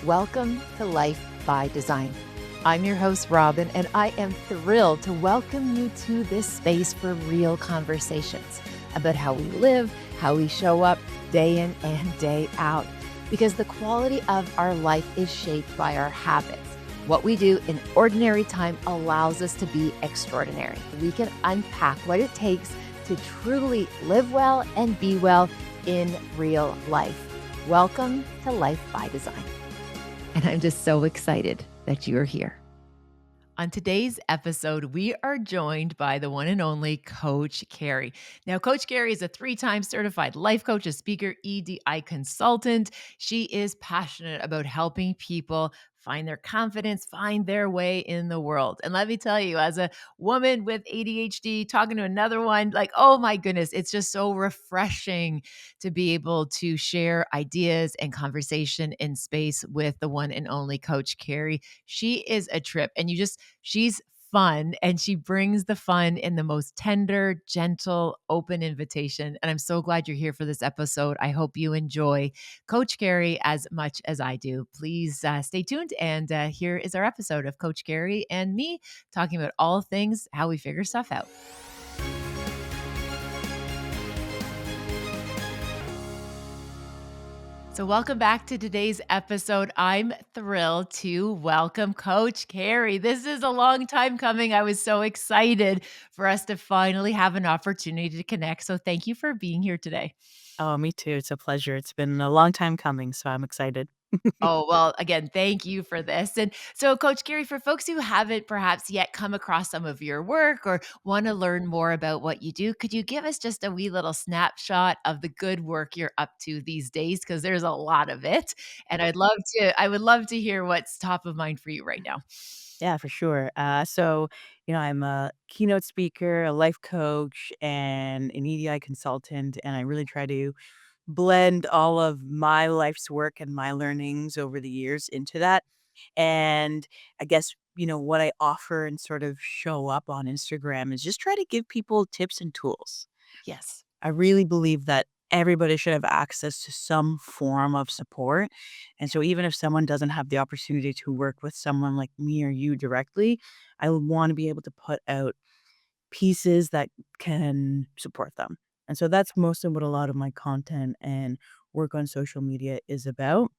Welcome to Life by Design. I'm your host, Robyne, and I am thrilled to welcome you to this space for real conversations about how we live, how we show up day in and day out. Because the quality of our life is shaped by our habits. What we do in ordinary time allows us to be extraordinary. We can unpack what it takes to truly live well and be well in real life. Welcome to Life by Design. And I'm just so excited that you're here. On today's episode, we are joined by the one and only Coach Carey. Now, Coach Carey is a 3-time certified life coach, a speaker, EDI consultant. She is passionate about helping people find their confidence, find their way in the world. And let me tell you, as a woman with ADHD, talking to another one, like, oh my goodness, it's just so refreshing to be able to share ideas and conversation in space with the one and only Coach Carey. She is a trip, and she's fun, and she brings the fun in the most tender, gentle, open invitation. And I'm so glad you're here for this episode. I hope you enjoy Coach Carey as much as I do. Please stay tuned. And here is our episode of Coach Carey and me talking about all things how we figure stuff out. So welcome back to today's episode. I'm thrilled to welcome Coach Carey. This is a long time coming. I was so excited for us to finally have an opportunity to connect. So thank you for being here today. Oh, me too. It's a pleasure. It's been a long time coming, so I'm excited. Oh, well, again, thank you for this. And so, Coach Carey, for folks who haven't perhaps yet come across some of your work or want to learn more about what you do, could you give us just a wee little snapshot of the good work you're up to these days? Because there's a lot of it. And I would love to hear what's top of mind for you right now. Yeah, for sure. I'm a keynote speaker, a life coach, and an EDI consultant, and I really try to blend all of my life's work and my learnings over the years into that. And I guess, what I offer and sort of show up on Instagram is just try to give people tips and tools. Yes. I really believe that everybody should have access to some form of support. And so even if someone doesn't have the opportunity to work with someone like me or you directly, I want to be able to put out pieces that can support them. And so that's most of what a lot of my content and work on social media is about.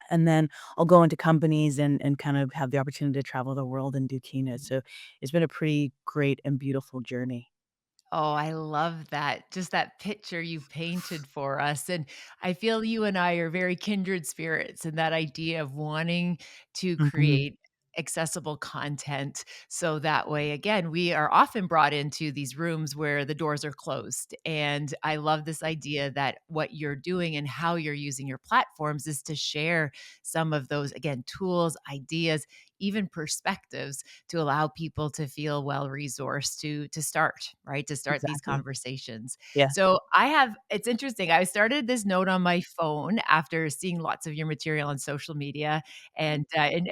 And then I'll go into companies and kind of have the opportunity to travel the world and do keynotes. So it's been a pretty great and beautiful journey. Oh, I love that. Just that picture you painted for us. And I feel you and I are very kindred spirits in that idea of wanting to Mhm. create accessible content. So that way, again, we are often brought into these rooms where the doors are closed. And I love this idea that what you're doing and how you're using your platforms is to share some of those, again, tools, ideas, even perspectives to allow people to feel well resourced to start, right? To start these Exactly. conversations. Yeah. So it's interesting. I started this note on my phone after seeing lots of your material on social media, and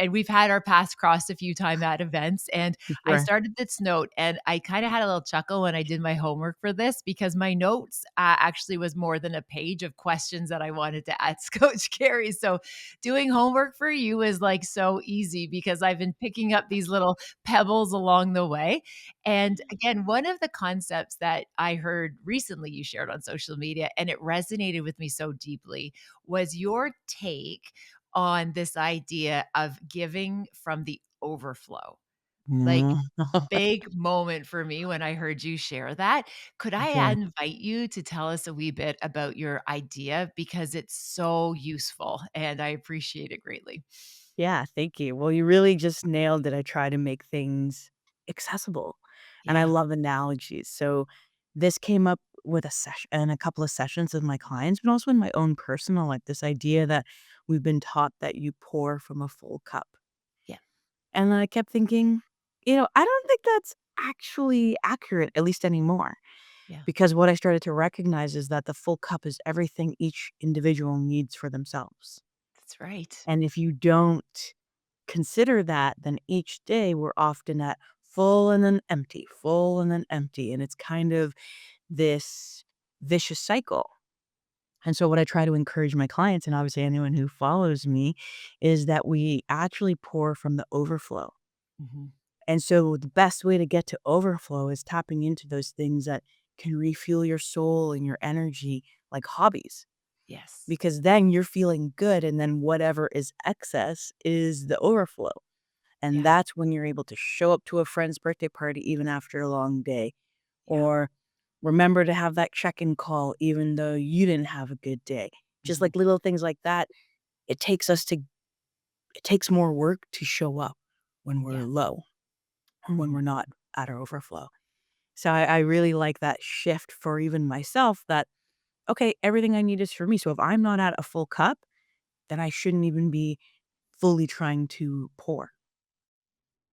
we've had our paths crossed a few times at events. And I Sure. started this note, and I kind of had a little chuckle when I did my homework for this because my notes actually was more than a page of questions that I wanted to ask Coach Carey. So doing homework for you is like so easy because I've been picking up these little pebbles along the way. And again, one of the concepts that I heard recently you shared on social media, and it resonated with me so deeply, was your take on this idea of giving from the overflow. Like, Mm. big moment for me when I heard you share that. Could I Okay. invite you to tell us a wee bit about your idea because it's so useful and I appreciate it greatly? Yeah, thank you. Well, you really just nailed it. I try to make things accessible, and I Yeah. love analogies. So this came up with a session and a couple of sessions with my clients, but also in my own personal, like this idea that we've been taught that you pour from a full cup. Yeah. And I kept thinking, I don't think that's actually accurate, at least anymore. Yeah. Because what I started to recognize is that the full cup is everything each individual needs for themselves. That's right. And if you don't consider that, then each day we're often at full and then empty, full and then empty. And it's kind of this vicious cycle. And so what I try to encourage my clients, and obviously anyone who follows me, is that we actually pour from the overflow. Mhm. And so the best way to get to overflow is tapping into those things that can refuel your soul and your energy, like hobbies, Yes. because then you're feeling good. And then whatever is excess is the overflow. And Yeah. that's when you're able to show up to a friend's birthday party even after a long day, Yeah. or remember to have that check-in call even though you didn't have a good day. Just Mhm. like little things like that, it takes us to it takes more work to show up when we're Yeah. low or when Mhm. we're not at our overflow. So I really like that shift for even myself that, okay, everything I need is for me. So if I'm not at a full cup, then I shouldn't even be fully trying to pour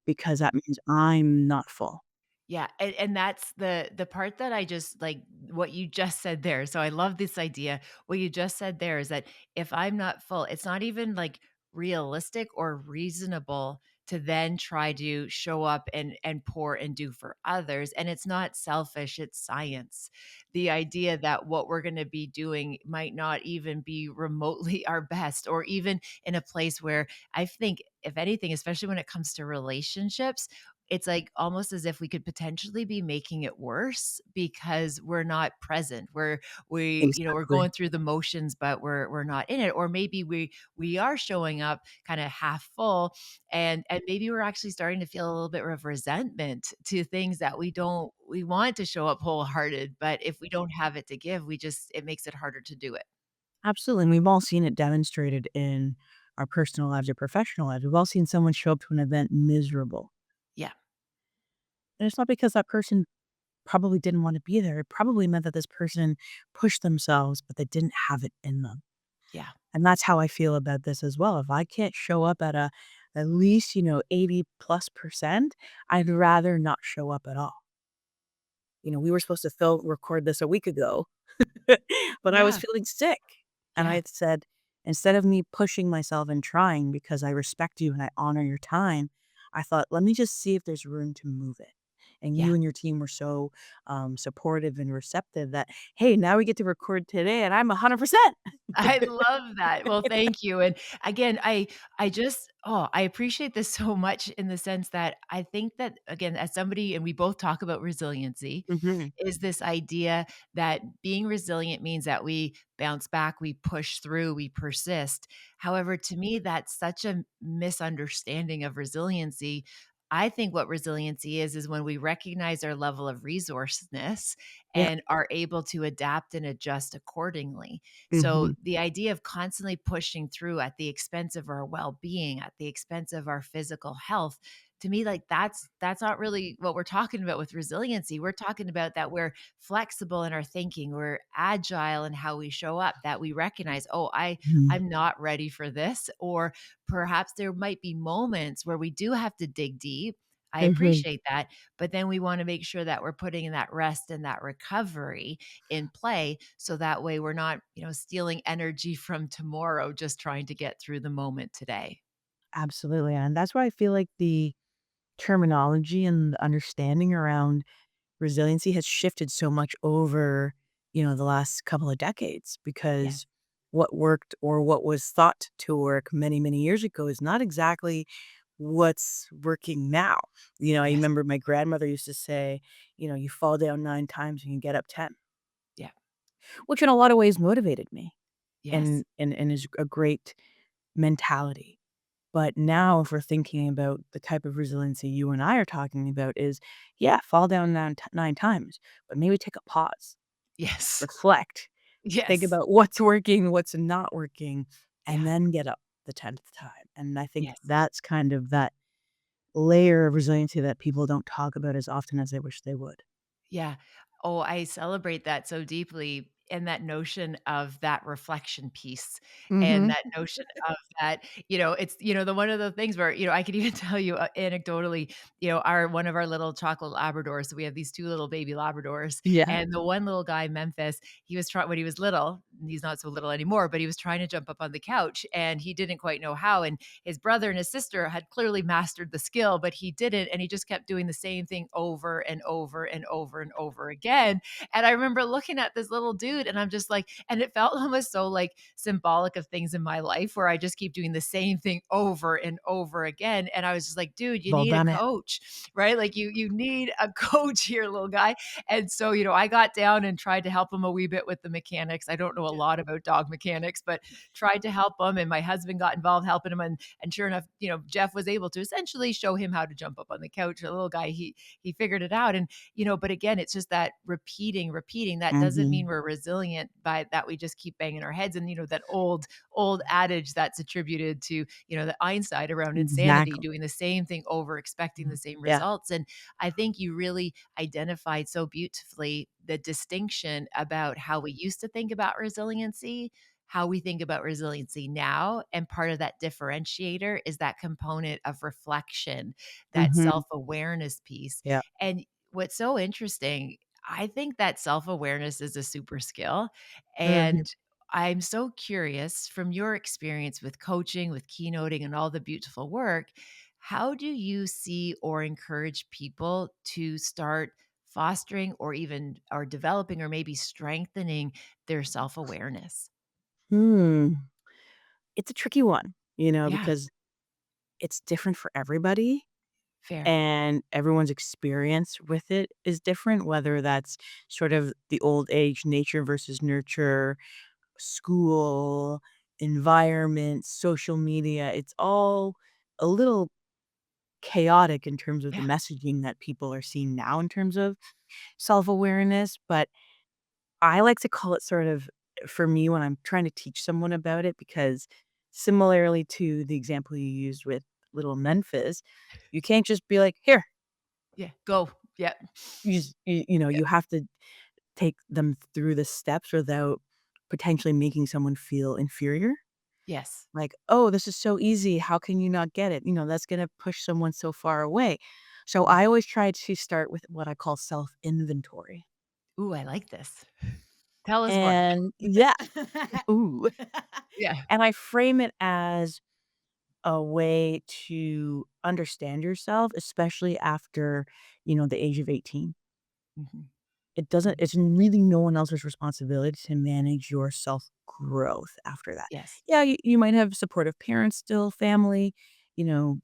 because that means I'm not full. Yeah, and that's the part that I just like what you just said there. So I love this idea. What you just said there is that if I'm not full, it's not even like realistic or reasonable to then try to show up and pour and do for others. And it's not selfish, it's science. The idea that what we're going to be doing might not even be remotely our best, or even in a place where I think, if anything, especially when it comes to relationships, it's like almost as if we could potentially be making it worse because we're not present. We're Exactly. going through the motions, but we're not in it. Or maybe we are showing up kind of half full, and maybe we're actually starting to feel a little bit of resentment to things that we want to show up wholehearted, but if we don't have it to give, it makes it harder to do it. Absolutely. And we've all seen it demonstrated in our personal lives or professional lives. We've all seen someone show up to an event miserable. Yeah. And it's not because that person probably didn't want to be there. It probably meant that this person pushed themselves, but they didn't have it in them. Yeah. And that's how I feel about this as well. If I can't show up at least, 80 plus percent, I'd rather not show up at all. We were supposed to record this a week ago, but I was Yeah. feeling sick. And I Yeah. had said, instead of me pushing myself and trying because I respect you and I honor your time, I thought, let me just see if there's room to move it. And Yeah. you and your team were so supportive and receptive that, hey, now we get to record today and I'm 100%. I love that. Well, thank you. And again, I appreciate this so much in the sense that I think that again, as somebody, and we both talk about resiliency, Mhm. is this idea that being resilient means that we bounce back, we push through, we persist. However, to me, that's such a misunderstanding of resiliency. I think what resiliency is when we recognize our level of resourceness Yeah. and are able to adapt and adjust accordingly. So Mhm. the idea of constantly pushing through at the expense of our well-being, at the expense of our physical health, to me, like that's not really what we're talking about with resiliency. We're talking about that we're flexible in our thinking, we're agile in how we show up, that we recognize, oh, Mhm. I'm not ready for this, or perhaps there might be moments where we do have to dig deep. I Mhm. appreciate that, but then we want to make sure that we're putting in that rest and that recovery in play so that way we're not, stealing energy from tomorrow just trying to get through the moment today. Absolutely. And that's why I feel like the terminology and the understanding around resiliency has shifted so much over, the last couple of decades Yeah. because what worked or what was thought to work many, many years ago is not exactly what's working now. I Yes. remember my grandmother used to say, you fall down 9 times and you get up 10, Yeah. which in a lot of ways motivated me Yes. and is a great mentality. But now if we're thinking about the type of resiliency you and I are talking about is, yeah, fall down 9 times, but maybe take a pause, Yes. reflect, think Yes. about what's working, what's not working, and Yeah. then get up the 10th time. And I think Yes. that's kind of that layer of resiliency that people don't talk about as often as they wish they would. Yeah. Oh, I celebrate that so deeply, and that notion of that reflection piece, and Mhm. that notion of that, it's, the one of the things where, I could even tell you, anecdotally, our one of our little chocolate Labradors, so we have these 2 little baby Labradors, Yeah. and the one little guy, Memphis, he was trying when he was little, he's not so little anymore, but he was trying to jump up on the couch, and he didn't quite know how, and his brother and his sister had clearly mastered the skill, but he didn't, and he just kept doing the same thing over and over and over and over again. And I remember looking at this little dude dude. And I'm just like, and it felt almost so like symbolic of things in my life where I just keep doing the same thing over and over again. And I was just like, dude, you We've all need a done it. coach, right? Like you need a coach here, little guy. And so, I got down and tried to help him a wee bit with the mechanics. I don't know a lot about dog mechanics, but tried to help him. And my husband got involved helping him. And sure enough, Jeff was able to essentially show him how to jump up on the couch. The little guy, he figured it out. And, but again, it's just that repeating. That doesn't mean Mhm. we're resilient by that we just keep banging our heads. And, that old adage that's attributed to, the Einstein around insanity, Exactly. doing the same thing over, expecting the Mhm. same Yeah. results. And I think you really identified so beautifully the distinction about how we used to think about resiliency, how we think about resiliency now. And part of that differentiator is that component of reflection, that Mhm. self awareness piece. Yeah. And what's so interesting, I think that self awareness is a super skill. Mhm. And I'm so curious from your experience with coaching, with keynoting, and all the beautiful work, how do you see or encourage people to start fostering or even or developing or maybe strengthening their self awareness? Hmm. It's a tricky one, Yeah, because it's different for everybody fair. and everyone's experience with it is different, whether that's sort of the old age nature versus nurture, school, environment, social media. It's all a little chaotic in terms of the Yeah, messaging that people are seeing now in terms of self-awareness, but I like to call it sort of for me when I'm trying to teach someone about it because similarly to the example you used with little Memphis, you can't just be like, "Here." yeah, go. Yeah, yeah, You have to take them through the steps without potentially making someone feel inferior. yes, Like, "Oh, this is so easy. How can you not get it?" That's gonna push someone so far away. So yeah. I always try to start with what I call self-inventory. Ooh, I like this. Tell us more. And yeah. Ooh. Yeah. And I frame it as a way to understand yourself, especially after, the age of 18. Mhm, mhm. It's really no one else's responsibility to manage your self-growth after that. Yes, Yeah, you might have supportive parents still, family, you know,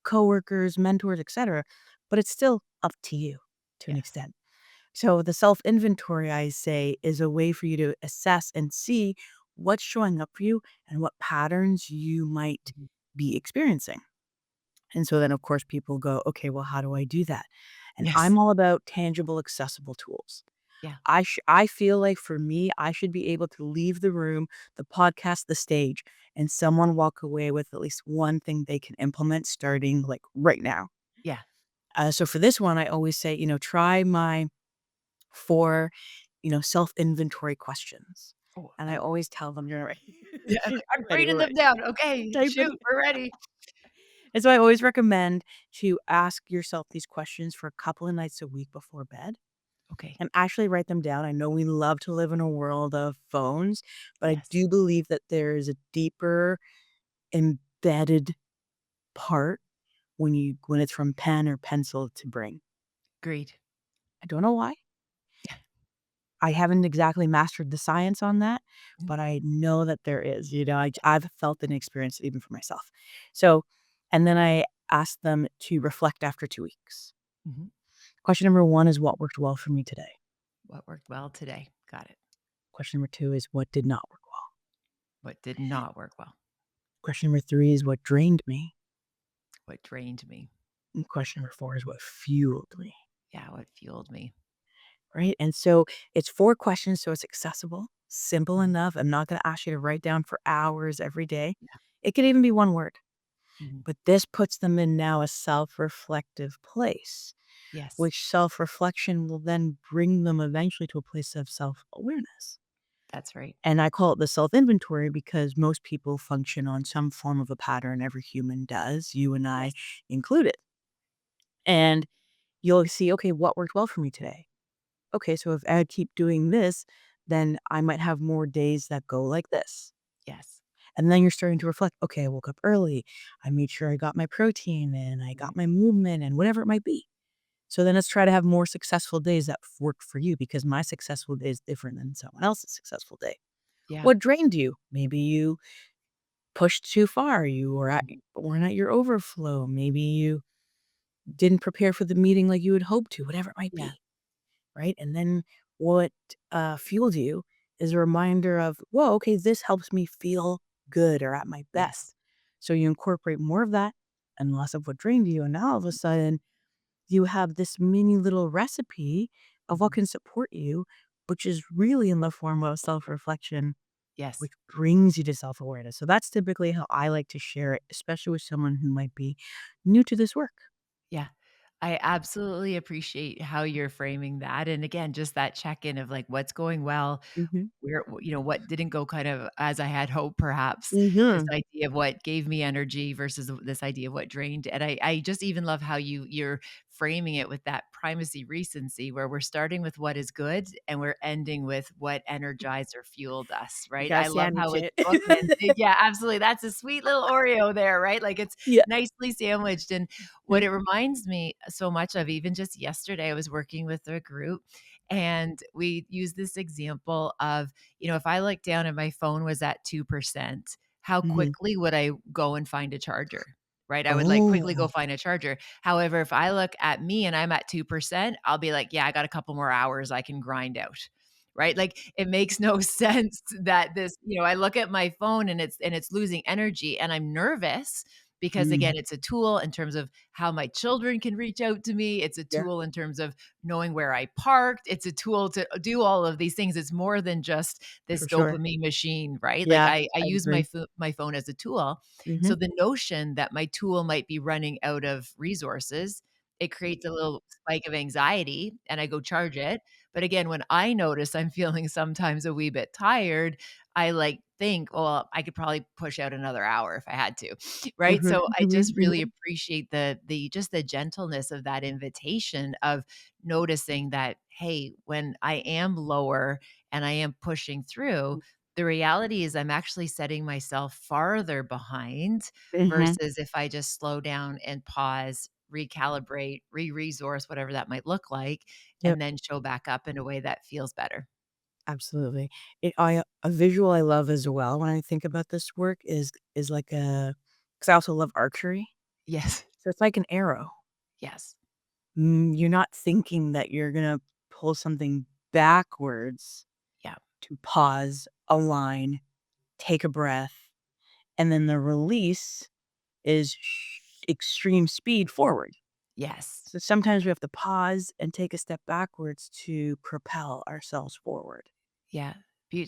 coworkers, mentors, etcetera, but it's still up to you to an yes. extent. So the self-inventory, I say, is a way for you to assess and see what's showing up for you and what patterns you might Mhm. be experiencing. And so then, of course, people go, okay, well, how do I do that? And Yes. I'm all about tangible, accessible tools. Yeah. I feel like for me, I should be able to leave the room, the podcast, the stage, and someone walk away with at least one thing they can implement starting like right now. Yeah. So for this one, I always say, try my 4, self inventory questions. Oh, And I I always tell them, you're right. yeah, She's I'm ready. writing We're them right. down. Okay, Type it. shoot, we're ready. And so I always recommend to ask yourself these questions for a couple of nights a week before bed Okay. and actually write them down. I know we love to live in a world of phones, but I Yes. do believe that there is a deeper embedded part when it's from pen or pencil to bring. Agreed. I don't know why. Yeah. I haven't exactly mastered the science on that, Mm, but I know that there is, I've felt and experienced it even for myself. So, and then I asked them to reflect after 2 weeks. mhm. Question number 1 is what worked well for me today. What worked well today? Got it. Question number 2 is what did not work well. What did not work well? Question number 3 is what drained me. What drained me? And question number 4 is what fueled me. Yeah, what fueled me? Right. And so it's 4 questions. So it's accessible, simple Mhm. enough. I'm not going to ask you to write down for hours every day. Yeah. It could even be one word, Mhm. but this puts them in now a self reflective place, Yes, which self reflection will then bring them eventually to a place of self awareness. that's right. And I call it the self inventory because most people function on some form of a pattern. Every human does, you and I Yes, included. And you'll see, okay, what worked well for me today? Okay, so if I keep doing this, then I might have more days that go like this. yes. And then you're starting to reflect, okay, I woke up early. I made sure I got my protein and I Mhm. got my movement and whatever it might be. So then let's try to have more successful days that work for you because my successful day is different than someone else's successful day. Yeah. What drained you? Maybe you pushed too far. You weren't at your overflow. Maybe you didn't prepare for the meeting like you had hoped to, whatever it might Yeah. be. Right. And then what fueled you is a reminder of, whoa, okay, this helps me feel good or at my Yes. best. So you incorporate more of that and less of what drained you. And now all of a sudden, you have this mini little recipe of what Mhm. can support you, which is really in the form of self reflection, Yes. which brings you to self awareness. So that's typically how I like to share it, especially with someone who might be new to this work. Yeah. I absolutely appreciate how you're framing that, and again, just that check-in of, like, what's going well, Hmm. where what didn't go kind of as I had hoped perhaps, this Hmm. idea of what gave me energy versus this idea of what drained, and I just even love how you're framing it with that primacy recency where we're starting with what is good and we're ending with what energized or fueled us, You right? gotta I love how sandwich it's it. bookended. Yeah, absolutely, that's a sweet little Oreo there, right? Like, it's Yeah. nicely sandwiched, and what it reminds me so much of, even just yesterday, I was working with a group and we used this example of, if I looked down and my phone was at 2%, how Hmm. quickly would I go and find a charger? Right? I would like quickly go Oh, find a charger. However, if I look at me and I'm at 2%, I'll be like, yeah, I got a couple more hours I can grind out. Right? Like, it makes no sense that I look at my phone and it's losing energy and I'm nervous because again, mm, it's a tool in terms of how my children can reach out to me. It's a yeah, tool in terms of knowing where I parked. It's a tool to do all of these things. It's more than just this for sure. dopamine machine, right? Like Yeah, I I use agree. my phone as a tool. Hmm. So the notion that my tool might be running out of resources, it creates a little spike of anxiety and I go charge it. But again, when I notice I'm feeling sometimes a wee bit tired, I like think, well, I could probably push out another hour if I had to. Right? Hmm. So I Hmm. just really Hmm. appreciate the just the gentleness of that invitation of noticing that, hey, when I am lower and I am pushing through, the reality is I'm actually setting myself farther behind Hmm. versus if I just slow down and pause, recalibrate, re-resource, whatever that might look like, Yep. and then show back up in a way that feels better. Absolutely. A visual I love as well when I think about this work is like because I also love archery. Yes. So it's like an arrow. Yes. You're not thinking that you're gonna pull something backwards Yeah. to pause, align, take a breath, and then the release is extreme speed forward. Yes. So sometimes we have to pause and take a step backwards to propel ourselves forward. Yeah.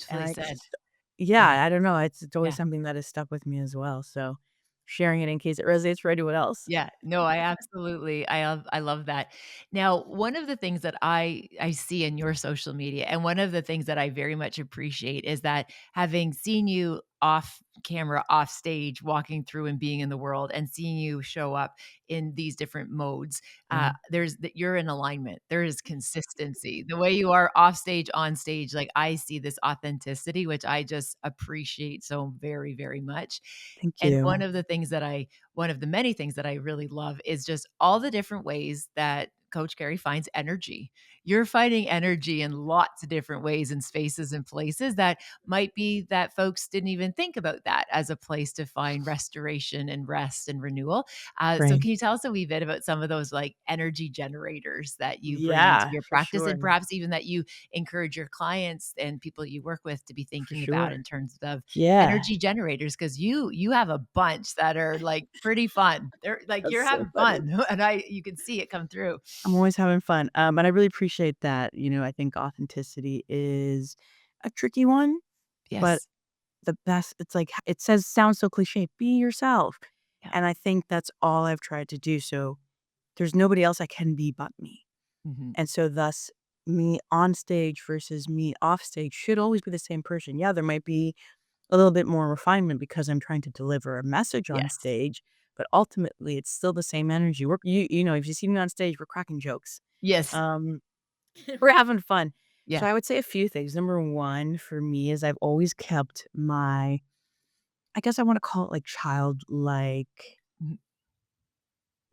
And Beautifully I said. just yeah, Yeah. I don't know, it's always Yeah. something that has stuck with me as well, so sharing it in case it resonates for anyone else. Yeah, no, I absolutely I love that. Now, one of the things that I see in your social media, and one of the things that I very much appreciate is that having seen you off camera, off stage, walking through and being in the world and seeing you show up in these different modes, Yeah, there's that you're in alignment. There is consistency. The way you are off stage, on stage, like I see this authenticity, which I just appreciate so very, very much. thank And you. one of the many things that I really love is just all the different ways that Coach Carey finds energy. You're finding energy in lots of different ways and spaces and places that might be that folks didn't even think about that as a place to find restoration and rest and renewal. So Right. can you tell us a wee bit about some of those like energy generators that you bring into Yeah, your for practice sure, and perhaps even that you encourage your clients and people you work with to be for thinking about sure. in terms of Yeah, energy generators, because you have a bunch that are, like, pretty fun. They're like, that's you're so having funny. fun, and I you can see it come through. I'm always having fun, and I really appreciate that, I think authenticity is a tricky one, but Yes. the best it's like it sounds so cliche, "Be yourself," Yeah. and I think that's all I've tried to do, so there's nobody else I can be but me. Mhm. And so thus, me on stage versus me off stage should always be the same person. Yeah, there might be a little bit more refinement because I'm trying to deliver a message on Yes. stage, but ultimately it's still the same energy. If you see me on stage, we're cracking jokes. Yes. Um, we're having fun. So Yeah. I would say a few things. Number one for me is I've always kept I guess I want to call it like childlike Mhm.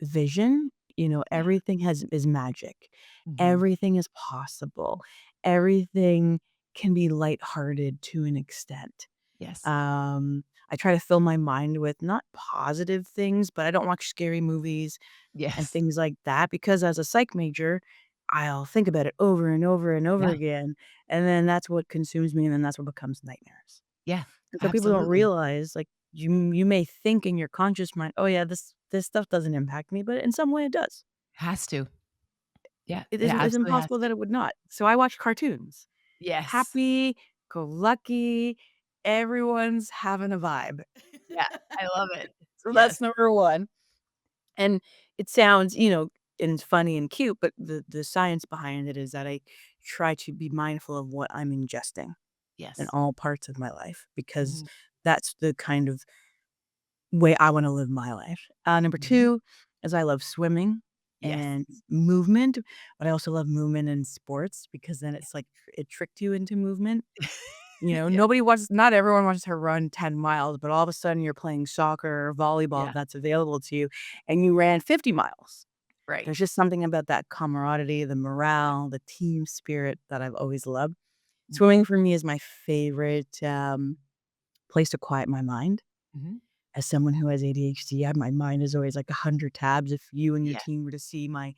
vision. Yeah. everything is magic. Mhm. Everything is possible. Everything can be lighthearted to an extent. Yes. I try to fill my mind with not positive things, but I don't watch scary movies and Yes. things like that because as a psych major, I'll think about it over and over and over Yeah. again, and then that's what consumes me, and then that's what becomes nightmares. Yeah. And so people don't Absolutely. realize, like, you may think in your conscious mind, "Oh, yeah, this stuff doesn't impact me," but in some way it does. Has to. Yeah. It It isn't it's absolutely has impossible to. that it would not. So I watch cartoons. Yes. Happy, go lucky, everyone's having a vibe. Yeah. I love it. So Yes. that's number 1. And it sounds, and funny and cute, but the science behind it is that I try to be mindful of what I'm ingesting in Yes. all parts of my life because Mhm. that's the kind of way I wanna live my life. Number Mhm. 2 is I love swimming Yes. and movement, but I also love movement in sports because then it's like it tricked you into movement. Yeah. Not everyone wants to run 10 miles, but all of a sudden you're playing soccer or volleyball Yeah. if that's available to you, and you ran 50 miles. Right. There's just something about that camaraderie, the Yeah. morale, the team spirit that I've always loved. Mhm. Swimming for me is my favorite, place to quiet my mind. Mhm. As someone who has ADHD, my mind is always like 100 tabs. If you and your Yeah. team were to see my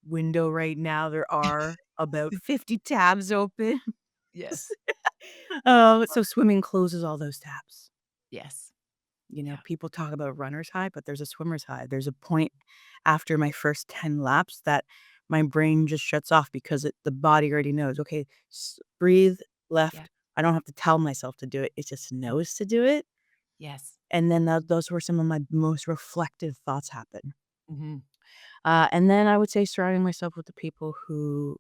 window right now, there are about 50 tabs open. Yes. So swimming closes all those tabs. Yes. Yeah. People talk about runner's high, but there's a swimmer's high. There's a point after my first 10 laps that my brain just shuts off because the body already knows, okay, breathe Yeah. left. I don't have to tell myself to do it. It just knows to do it. Yes. And then those were some of my most reflective thoughts happen. Mhm. And then I would say surrounding myself with the people who,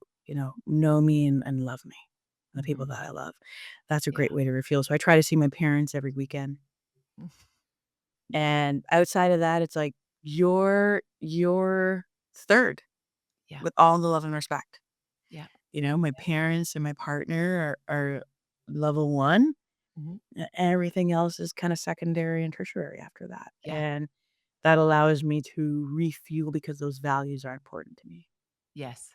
know me and love me, the people Mhm. that I love. That's a Yeah. great way to refuel. So I try to see my parents every weekend. And outside of that, it's like you're 3rd Yeah. with all the love and respect. Yeah. My parents and my partner are level 1. Mhm. Everything else is kinda secondary and tertiary after that, Yeah. and that allows me to refuel because those values are important to me. Yes.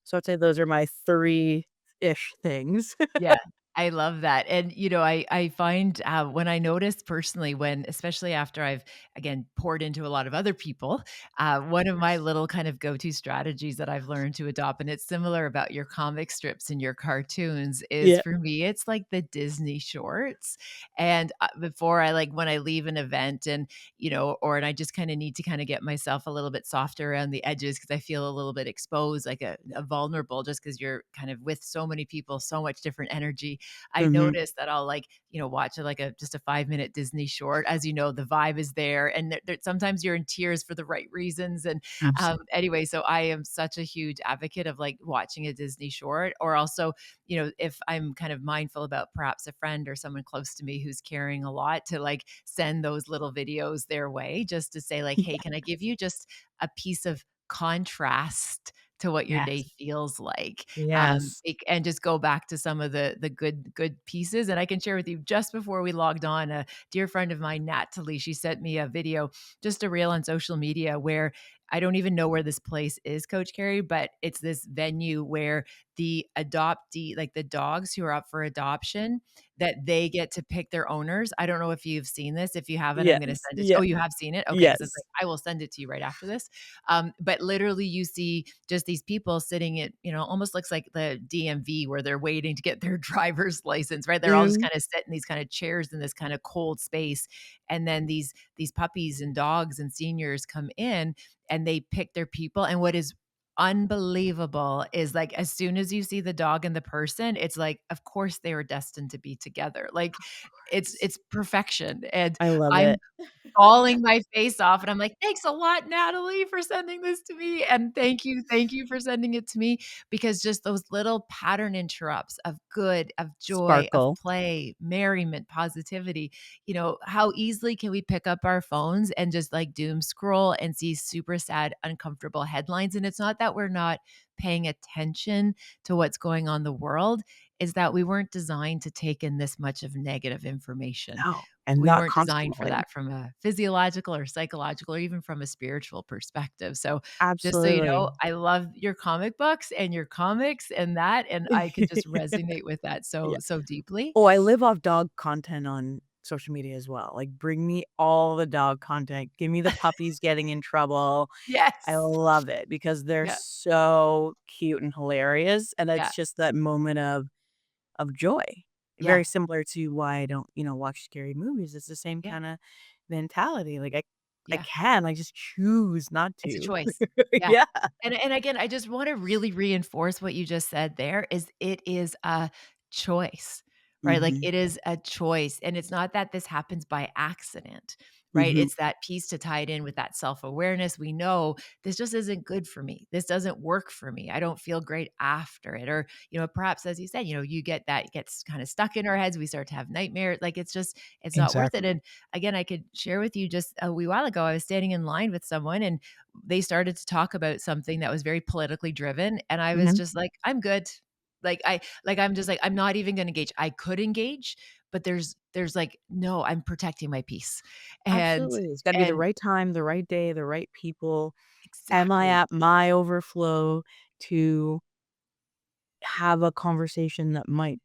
So I'd say those are my 3-ish things. Yeah, I love that, and, I find, when I notice personally when especially after I've, again, poured into a lot of other people, one of my Yes. little kind of go-to strategies that I've learned to adopt, and it's similar about your comic strips and your cartoons, is Yeah. for me, it's like the Disney shorts, and, before when I leave an event and, and I just kinda need to kinda get myself a little bit softer around the edges because I feel a little bit exposed, like a vulnerable just because 'cause you're kind of with so many people, so much different energy. I Mhm. notice that I'll watch just a 5-minute Disney short. As you know, the vibe is there and sometimes you're in tears for the right reasons. And Absolutely. anyway, so I am such a huge advocate of watching a Disney short or also, if I'm kind of mindful about perhaps a friend or someone close to me who's carrying a lot to send those little videos their way just to say hey, can I give you just a piece of contrast to what your day Yes. feels like? Yes. And just go back to some of the good pieces, and I can share with you just before we logged on, a dear friend of mine, Natalie, she sent me a video, just a reel on social media where I don't even know where this place is, Coach Carey, but it's this venue where the adoptee, like the dogs who are up for adoption, that they get to pick their owners. I don't know if you've seen this. If you haven't, I'm gonna Yes. send it. Yeah. Oh, you have seen it? Okay, because Yes. I will send it to you right after this. But literally you see just these people sitting at, almost looks like the DMV where they're waiting to get their driver's license, right? They're all just Mhm. kind of sitting in these kind of chairs in this kind of cold space. And then these puppies and dogs and seniors come in and they pick their people. And what is unbelievable is as soon as you see the dog and the person, it's of course they were destined to be together. Course. It's perfection. And I love I'm it. bawling my face off, and I'm like, "Thanks a lot, Natalie, for sending this to me, and thank you for sending it to me," because just those little pattern interrupts of good, of joy, of Sparkle. play, merriment, positivity, how easily can we pick up our phones and just, doom scroll and see super sad, uncomfortable headlines, and it's not that we're not paying attention to what's going on in the world, is that we weren't designed to take in this much of negative information. No, and We not weren't designed for constantly. that from a physiological or psychological or even from a spiritual perspective. So just so you Absolutely. know, I love your comic books and your comics and that, and I could just resonate with that Yeah. so deeply. Oh, I live off dog content on social media as well. Like, bring me all the dog content. Give me the puppies getting in trouble. I Yes. love it because they're Yeah, so cute and hilarious, and yeah, it's just that moment of joy. yeah, Very similar to why I don't, watch scary movies. It's the same yeah, kinda mentality. Like, I yeah. can, I just choose not It's a to. choice. Yeah. Yeah. And again, I just wanna really reinforce what you just said there is it is a choice, right? Like, Mhm. it is a choice, and it's not that this happens by accident, right? Mhm. It's that piece to tie it in with that self-awareness. We know this just isn't good for me. This doesn't work for me. I don't feel great after it. Or, perhaps as you said, you get that it gets kinda stuck in our heads. We start to have nightmares. Like, it's not worth it. Exactly. And again, I could share with you just a wee while ago, I was standing in line with someone and they started to talk about something that was very politically driven, and I was Mhm. just like, "I'm good." I'm just like, "I'm not even gonna engage." I could engage, but there's like, "No, I'm protecting my peace." And Absolutely. It's gotta be the and right time, the right day, the right people. Am I exactly. at my overflow to have a conversation that might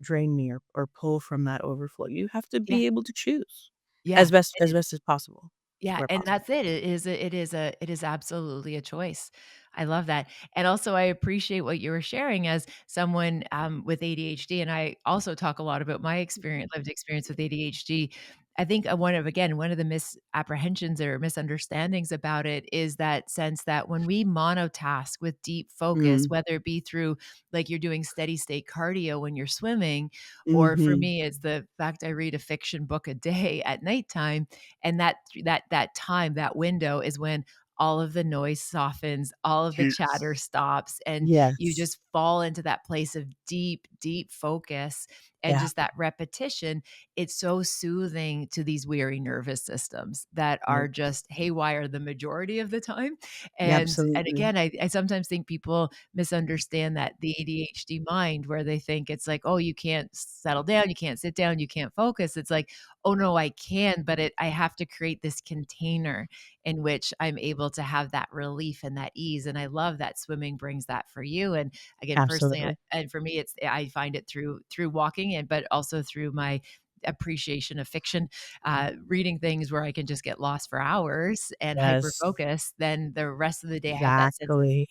drain me or pull from that overflow? You have to Yeah, be able to choose yeah. as best as possible, Yeah, where and possible. that's it. It is absolutely a choice. I love that. And also I appreciate what you were sharing as someone with ADHD. And I also talk a lot about my lived experience with ADHD. I think one of the misapprehensions or misunderstandings about it is that sense that when we monotask with deep focus, Mm. whether it be through like you're doing steady state cardio when you're swimming, or for Mhm. me, it's the fact I read a fiction book a day at nighttime, and that time, that window is when all of the noise softens, all of the chatter Yes. stops, and you Yes. just fall into that place of deep, deep focus and Yeah. just that repetition. It's so soothing to these weary nervous systems that are Right. just haywire the majority of the time. Yeah, And absolutely. again, I sometimes think people misunderstand that the ADHD mind where they think it's like, "Oh, you can't settle down, you can't sit down, you can't focus." It's like, "Oh, no, I can, but I have to create this container in which I'm able to have that relief and that ease." And I love that swimming brings that for you. And again, personally, Absolutely. and for me, I find it through walking and but also through my appreciation of fiction, reading things where I can just get lost for hours and hyper Yes. focus. Then the rest of the day, I have that sense of Exactly.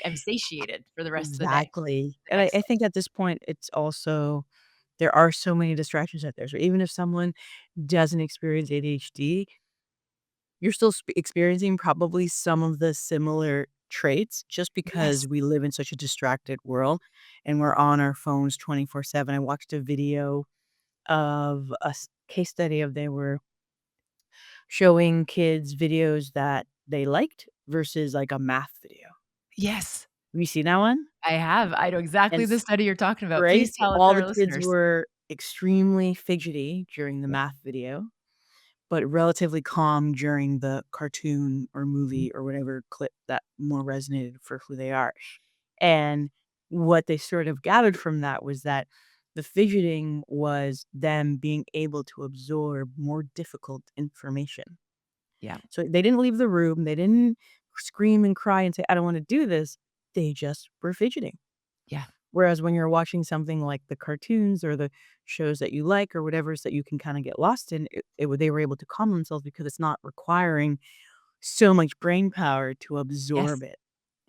I'm satiated for the rest of the day. Exactly. The And I next I day. think at this point, it's also there are so many distractions out there. So even if someone doesn't experience ADHD, you're still experiencing probably some of the similar traits just because Yes. we live in such a distracted world and we're on our phones 24/7. I watched a video of a case study of they were showing kids videos that they liked versus like a math video. Yes. Have you seen that one? I have. I know And exactly the study you're talking about. Please right? tell All the our kids listeners. were extremely fidgety during the Yeah. math video, but relatively calm during the cartoon or Mhm. movie or whatever clip that more resonated for who they are. And what they sort of gathered from that was that the fidgeting was them being able to absorb more difficult information. Yeah. So they didn't leave the room, they didn't scream and cry and say, "I don't wanna do this." They just were fidgeting. Yeah. Whereas when you're watching something like the cartoons or the shows that you like or whatever it is that you can kinda get lost in, they were able to calm themselves because it's not requiring so much brain power to Yes. absorb it.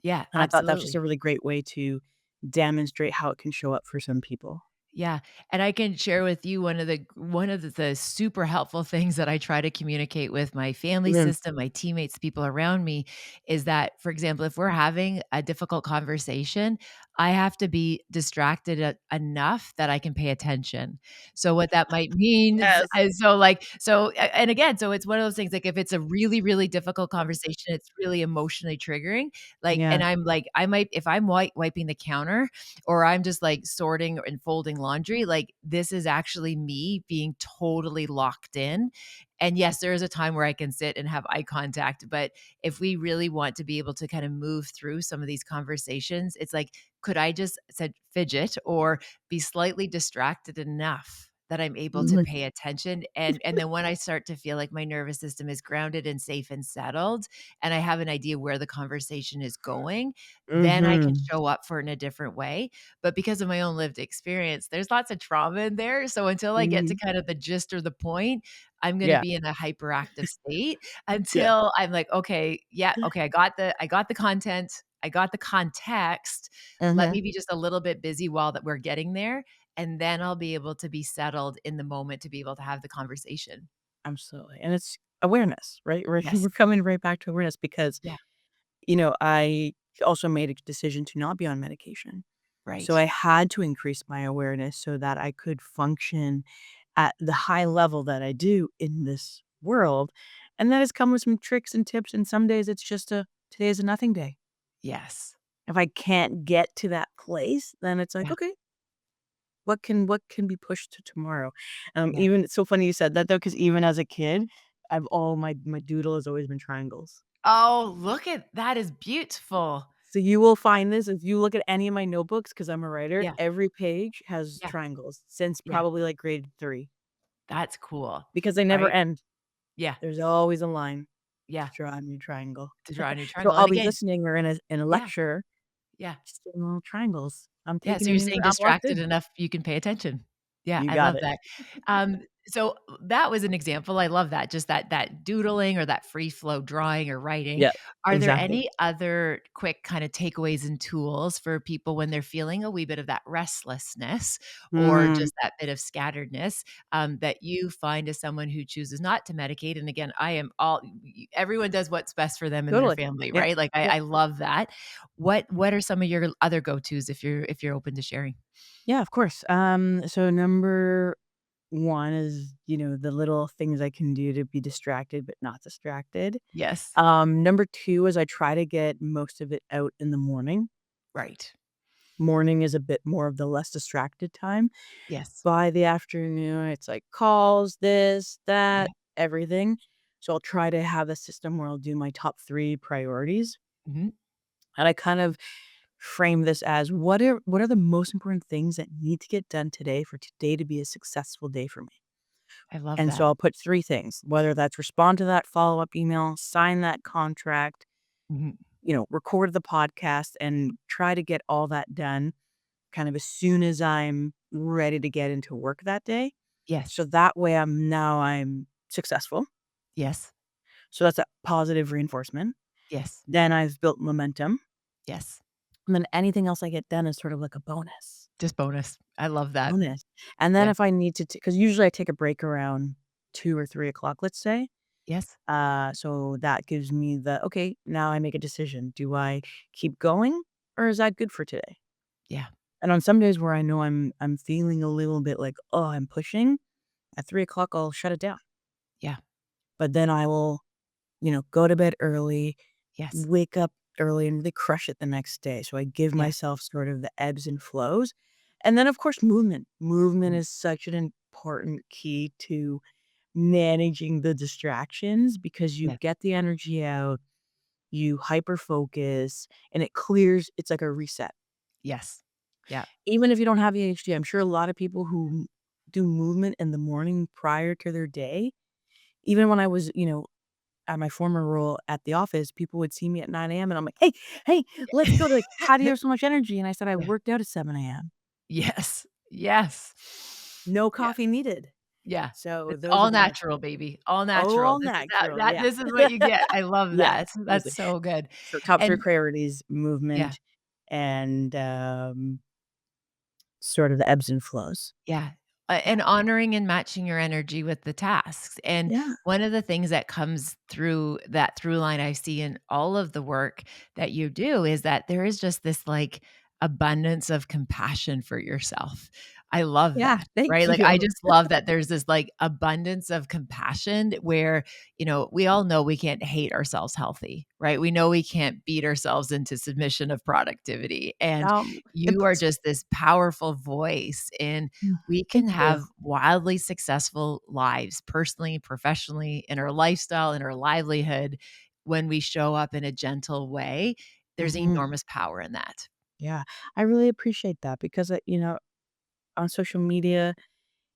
Yeah, And I thought that's just a absolutely. really great way to demonstrate how it can show up for some people. Yeah, and I can share with you one of the super helpful things that I try to communicate with my family Mm. system, my teammates, people around me is that, for example, if we're having a difficult conversation, I have to be distracted enough that I can pay attention. So what that might mean Yes. is so like so and again, so it's one of those things like if it's a really really difficult conversation, it's really emotionally triggering. Like Yeah. and I'm like I might if I'm wiping the counter or I'm just like sorting and folding laundry, like this is actually me being totally locked in And yes, there is a time where I can sit and have eye contact, but if we really want to be able to kind of move through some of these conversations, it's like, could I just said fidget or be slightly distracted enough that I'm able to Mhm. pay attention? And then when I start to feel like my nervous system is grounded and safe and settled, and I have an idea where the conversation is going, then I can Mhm. show up for it in a different way. But because of my own lived experience, there's lots of trauma in there. So until I get to Mhm. kind of the gist or the point, I'm gonna Yeah. be in a hyperactive state Yeah. until I'm like, "Okay, yeah, okay, I got the content, I got the context. Let Mhm. me be just a little bit busy while that we're getting there, and then I'll be able to be settled in the moment to be able to have the conversation." Absolutely, and it's awareness, right? We're Yes. we're coming right back to awareness because, Yeah. I also made a decision to not be on medication. So Right. I had to increase my awareness so that I could function at the high level that I do in this world, and that has come with some tricks and tips, and some days it's just today is a nothing day. Yes. If I can't get to that place, then it's like, Yeah. "Okay, what can be pushed to tomorrow?" Yeah. Even it's so funny you said that though, because even as a kid, I've all my doodle has always been triangles. Oh, look at that is beautiful. So you will find this if you look at any of my notebooks, because 'cause I'm a writer, Yeah. every page has Yeah. triangles since Yeah. probably, like, grade 3 That's cool. because they never Right? end. Yeah. There's always a line Yeah. to draw a new triangle. To draw a new So triangle, I'll and be again listening or in a yeah. lecture, Yeah. just doing little triangles. I'm Yeah, taking so it you're in, saying I'm locked distracted in. enough you can pay attention. Yeah, You I got love it. that. So that was an example, I love that, just that doodling or that free flow drawing or writing. Yeah, Are there exactly. any other quick kind of takeaways and tools for people when they're feeling a wee bit of that restlessness or Mm, just that bit of scatteredness, that you find as someone who chooses not to medicate? And again, I am all everyone does what's best for them and their totally. family, Yep, right? Like, I yep. I love that. What are some of your other go-tos if you're open to sharing? Yeah, of course. So number 1 is, the little things I can do to be distracted, but not distracted. Yes. Number 2 is I try to get most of it out in the morning. Right. Morning is a bit more of the less distracted time. Yes. By the afternoon, it's like calls, this, Yeah. that, everything. So I'll try to have a system where I'll do my top 3 priorities. Mhm. And I kind of frame this as what are the most important things that need to get done today for today to be a successful day for me. I love And so that. I'll put 3 things, whether that's respond to that follow-up email, sign that contract, Mhm. record the podcast and try to get all that done kind of as soon as I'm ready to get into work that day. Yes. So that way I'm successful. Yes. So that's a positive reinforcement. Yes. Then I've built momentum. Yes. And then anything else I get done is sort of like a bonus. Just bonus. I love that. Bonus. And then Yeah. if I need to, because usually I take a break around 2 or 3 o'clock, let's say. Yes. So that gives me okay, now I make a decision. Do I keep going or is that good for today? Yeah. And on some days where I know I'm feeling a little bit like, oh, I'm pushing, at 3 o'clock, I'll shut it down. Yeah. But then I will, go to bed early, Yes. wake up early and really crush it the next day. So I give Yeah. myself sort of the ebbs and flows. And then, of course, movement. Movement Mhm. is such an important key to managing the distractions because you Yeah. get the energy out, you hyper focus, and it's like a reset. Yes. Yeah. Even if you don't have ADHD, I'm sure a lot of people who do movement in the morning prior to their day, even when I was, at my former role at the office, people would see me at 9 AM and I'm like, "Hey, hey, let's go." They're like, "How do you have so much energy?" And I said, "I Yeah. worked out at 7 AM. Yes. Yes. No Yeah. coffee needed." Yeah. So It's those are all the my natural, baby. All natural. all This is how natural, that yeah. this is what you get. I love Yeah, that. That's seriously. so good. So top 3 And priorities, yeah. movement and, sort of the ebbs and flows. Yeah, Yeah. and honoring and matching your energy with the tasks, and Yeah. one of the things that comes through that through line I see in all of the work that you do is that there is just this, like, abundance of compassion for yourself. I love Yeah, that, thank right? Like, I you. just love that there's this, like, abundance of compassion where, we all know we can't hate ourselves healthy, right? We know we can't beat ourselves into submission of productivity, and you are Impossible. just this powerful voice, and we can Thank you. have wildly successful lives, personally, professionally, in our lifestyle, in our livelihood, when we show up in a gentle way. There's Mhm. enormous power in that. Yeah, I really appreciate that because, on social media,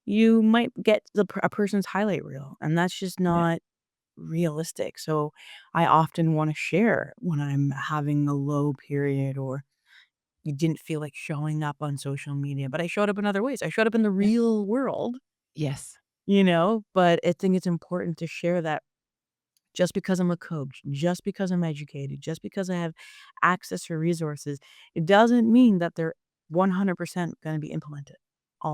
you might get a person's highlight reel, and that's just Yeah. not realistic. So I often wanna share when I'm having a low period or you didn't feel like showing up on social media, but I showed up in other ways. I showed up in the Yeah. real world, Yes. but I think it's important to share that just because I'm a coach, just because I'm educated, just because I have access to resources, it doesn't mean that they're 100% gonna be implemented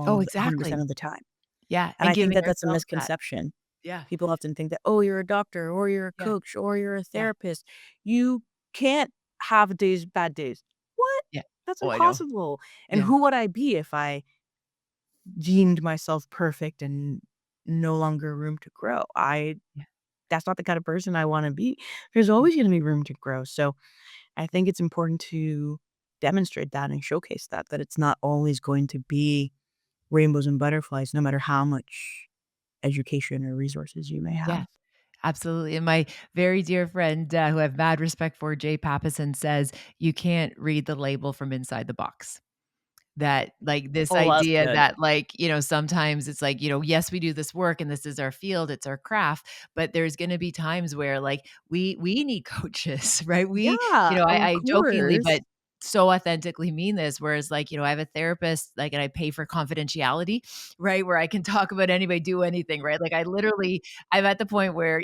Oh, all 100% exactly. of the time. Yeah, And and I think giving that that's a ourselves that. misconception. Yeah. People often think that, "Oh, you're a doctor, or you're a Yeah. coach, or you're a Yeah. therapist. You can't have bad days." What? Yeah. That's Oh, I know. impossible. And Yeah. who would I be if I deemed myself perfect and no longer room to grow? Yeah. That's not the kind of person I wanna be. There's Yeah. always gonna be room to grow. So, I think it's important to demonstrate that and showcase that it's not always going to be rainbows and butterflies no matter how much education or resources you may Yeah. have. Absolutely, and my very dear friend, who I have mad respect for, Jay Papasan, says, "You can't read the label from inside the box." That, like, this Oh, that's idea good. that, like, sometimes it's like, yes, we do this work and this is our field, it's our craft, but there's gonna be times where, like, we need coaches, right? Yeah, of I jokingly, course. but so authentically mean this, whereas, like, I have a therapist, like, and I pay for confidentiality, right? Where I can talk about anybody, do anything, right? Like, I'm at the point where,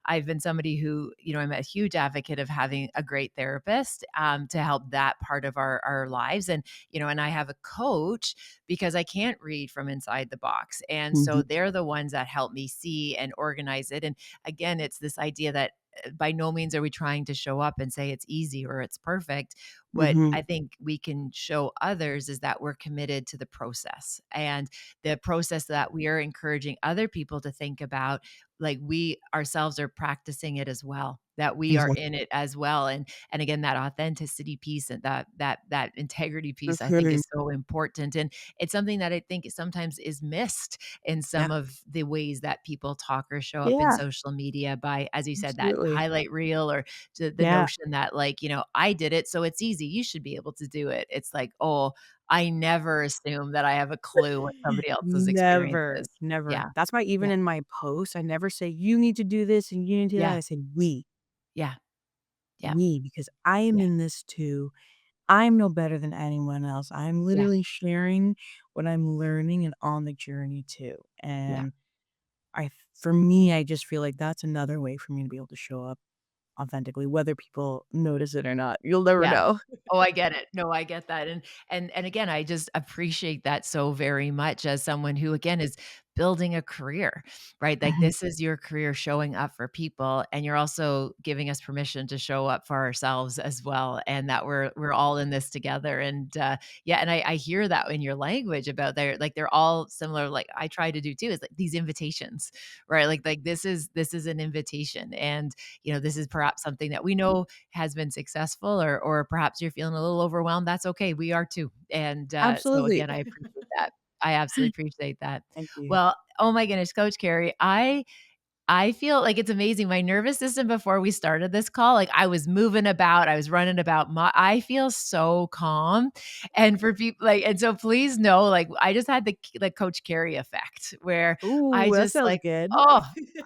I've been somebody who, I'm a huge advocate of having a great therapist, to help that part of our lives, and I have a coach because I can't read from inside the box. And so Mhm, they're the ones that help me see and organize it. And again, it's this idea that by no means are we trying to show up and say it's easy or it's perfect. What mhm. I think we can show others is that we're committed to the process, and the process that we are encouraging other people to think about, like we ourselves are practicing it as well, that we are in Exactly. it as well. And again, that authenticity piece and that integrity piece, I think, Mhm. is so important, and it's something that I think sometimes is missed in Yeah. some of the ways that people talk or show up in Yeah, social media by, as you said, that absolutely. highlight reel, or the Yeah. notion that, like, I did it, so it's easy, you should be able to do it. It's like, oh, I never assume that I have a clue what somebody else's experience Never, is. never. Yeah, That's why yeah, even in my posts, I never say, "You need to do this and you need to do that." yeah, I say, "We." yeah, yeah, We, because I am yeah, in this too. I'm no better than anyone else. I'm yeah, literally sharing what I'm learning and on the journey too. yeah. And for me, I just feel like that's another way for me to be able to show up authentically, whether people notice it or not. You'll never Yeah. know. Oh, I get it. No, I get that, and again, I just appreciate that so very much as someone who, again, is building a career, right? Like, Mhm. this is your career, showing up for people, and you're also giving us permission to show up for ourselves as well, and that we're all in this together, and, yeah, and I hear that in your language about they're all similar, like I try to do too, is like these invitations, right? Like, this is an invitation, and, this is perhaps something that we know has been successful, or perhaps you're feeling a little overwhelmed, that's okay. We are too. And so Absolutely. again, I appreciate that. I absolutely appreciate that. Thank you. Well, oh my goodness, Coach Carey, I feel like it's amazing. My nervous system before we started this call, like I was moving about, I was running about. I feel so calm, and for people like, and so please know, like I just had the Coach Carey effect, where I Ooh, that just sounds like, good. oh,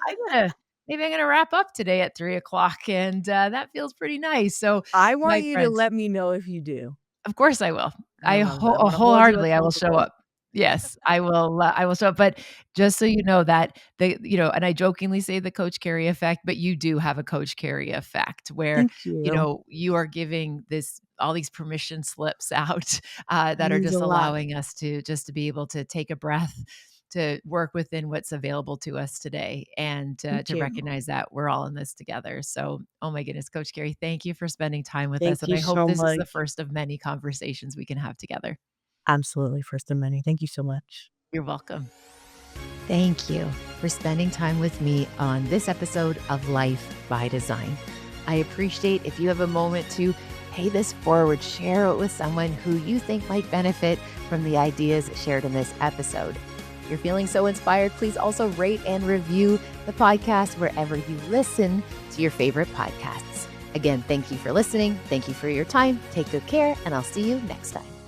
I'm gonna maybe I'm gonna wrap up today at 3 o'clock, and that feels pretty nice. So, I want my you to friends, let me know if you do. of course I will. I love that. I wanna hold you Wholeheartedly, I will show accountable. up. Yes, I will show up, but just so you know that and I jokingly say the Coach Carey effect, but you do have a Coach Carey effect where, Thank you. you are giving all these permission slips out, It that are means a just lot. allowing us to be able to take a breath, to work within what's available to us today, and, Thank to you. recognize that we're all in this together. So, oh my goodness, Coach Carey, thank you for spending time with us, Thank and you I hope so this is the much. first of many conversations we can have together. Absolutely. First of many. Thank you so much. You're welcome. Thank you for spending time with me on this episode of Life by Design. I appreciate if you have a moment to pay this forward, share it with someone who you think might benefit from the ideas shared in this episode. If you're feeling so inspired, please also rate and review the podcast wherever you listen to your favorite podcasts. Again, thank you for listening. Thank you for your time. Take good care, and I'll see you next time.